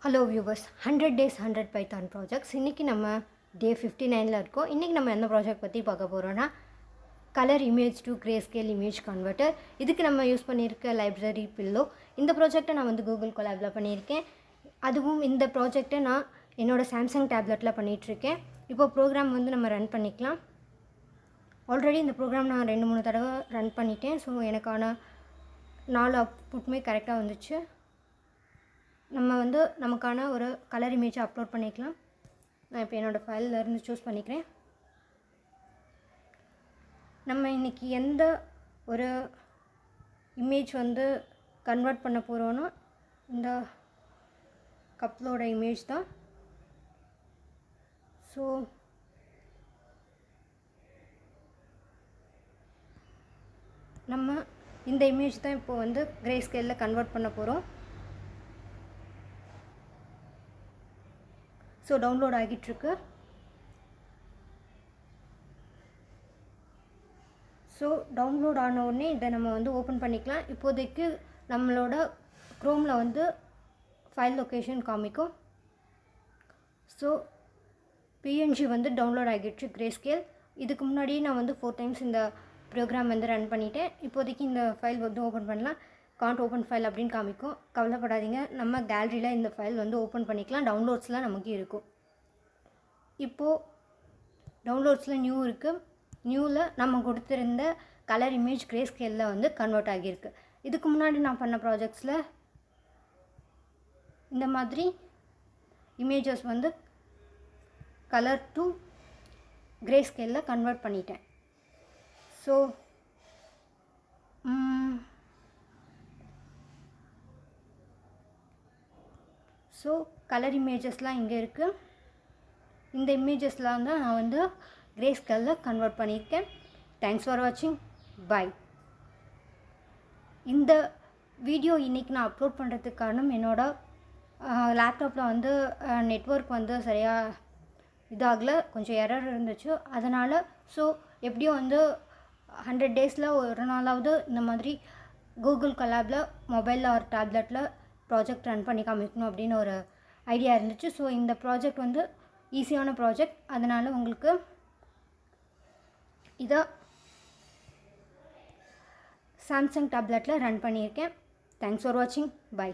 Hello viewers, 100 days 100 Python projects. இன்றைக்கி நம்ம டே 59ல் இருக்கோம். இன்றைக்கி நம்ம எந்த ப்ராஜெக்ட் பற்றி பார்க்க போகிறோன்னா colour image to grey scale image converter. இதுக்கு நம்ம யூஸ் பண்ணியிருக்க லைப்ரரி பில்லோ. இந்த ப்ராஜெக்டை நான் கூகுள் கொலாபில் பண்ணியிருக்கேன். அதுவும் இந்த ப்ராஜெக்டை நான் என்னோடய சாம்சங் டேப்லெட்டில் பண்ணிகிட்ருக்கேன். இப்போ ப்ரோக்ராம் நம்ம ரன் பண்ணிக்கலாம். ஆல்ரெடி இந்த ப்ரோக்ராம் நான் 2-3 தடவை ரன் பண்ணிட்டேன். ஸோ எனக்கான 4 அவுட்புட்டுமே கரெக்டாக வந்துச்சு. நம்ம நமக்கான ஒரு கலர் இமேஜை அப்லோட் பண்ணிக்கலாம். நான் இப்போ என்னோடய ஃபைல்லேருந்து சூஸ் பண்ணிக்கிறேன். நம்ம இன்றைக்கி எந்த ஒரு இமேஜ் கன்வெர்ட் பண்ண போகிறோன்னா இந்த கப்பலோட இமேஜ் தான். ஸோ நம்ம இந்த இமேஜ் தான் இப்போது கிரே ஸ்கேலில் கன்வெர்ட் பண்ண போகிறோம். ஸோ டவுன்லோட் ஆகிட்டுருக்கு. ஸோ டவுன்லோட் ஆன உடனே இதை நம்ம ஓப்பன் பண்ணிக்கலாம். இப்போதைக்கு நம்மளோட க்ரோமில் ஃபைல் லொக்கேஷன் காமிக்கும். ஸோ பிஎன்ஜி டவுன்லோட் ஆகிடுச்சு கிரே ஸ்கேல். இதுக்கு முன்னாடியே நான் 4 times இந்த ப்ரோக்ராம் ரன் பண்ணிட்டேன். இப்போதைக்கு இந்த ஃபைல் ஓப்பன் பண்ணலாம். காண்ட் ஓப்பன் ஃபைல் அப்படின்னு காமிக்கும். கவலைப்படாதீங்க, நம்ம கேலரியில் இந்த ஃபைல் ஓப்பன் பண்ணிக்கலாம். டவுன்லோட்ஸ்லாம் நமக்கு இருக்கும். இப்போது டவுன்லோட்ஸில் நியூ இருக்குது. நியூவில் நம்ம கொடுத்துருந்த கலர் இமேஜ் கிரே ஸ்கேலில் கன்வெர்ட் ஆகியிருக்கு. இதுக்கு முன்னாடி நான் பண்ண ப்ராஜெக்ட்ஸில் இந்த மாதிரி இமேஜஸ் கலர் டு கிரே ஸ்கேலில் கன்வெர்ட் பண்ணிட்டேன். ஸோ கலர் இமேஜஸ்லாம் இங்கே இருக்குது. இந்த இமேஜஸ்லாம் தான் நான் கிரே ஸ்கேலில் கன்வெர்ட் பண்ணியிருக்கேன். தேங்க்ஸ் ஃபார் வாட்சிங். பாய். இந்த வீடியோ இன்றைக்கி நான் அப்லோட் பண்ணுறதுக்கு காரணம் என்னோடய லேப்டாப்பில் நெட்வொர்க் சரியாக இதாகலை, கொஞ்சம் எரர் இருந்துச்சு. அதனால் ஸோ எப்படியும் 100 daysல ஒரு நாளாவது இந்த மாதிரி கூகுள் கொலாபில் மொபைலில் ஒரு டேப்லெட்டில் ப்ராஜெக்ட் ரன் பண்ணி காமிக்கணும் அப்படின்னு ஒரு ஐடியா இருந்துச்சு. ஸோ இந்த ப்ராஜெக்ட் ஈஸியான ப்ராஜெக்ட். அதனால் உங்களுக்கு இதை சாம்சங் டேப்லெட்டில் ரன் பண்ணியிருக்கேன். தேங்க்ஸ் ஃபார் வாட்சிங். பை.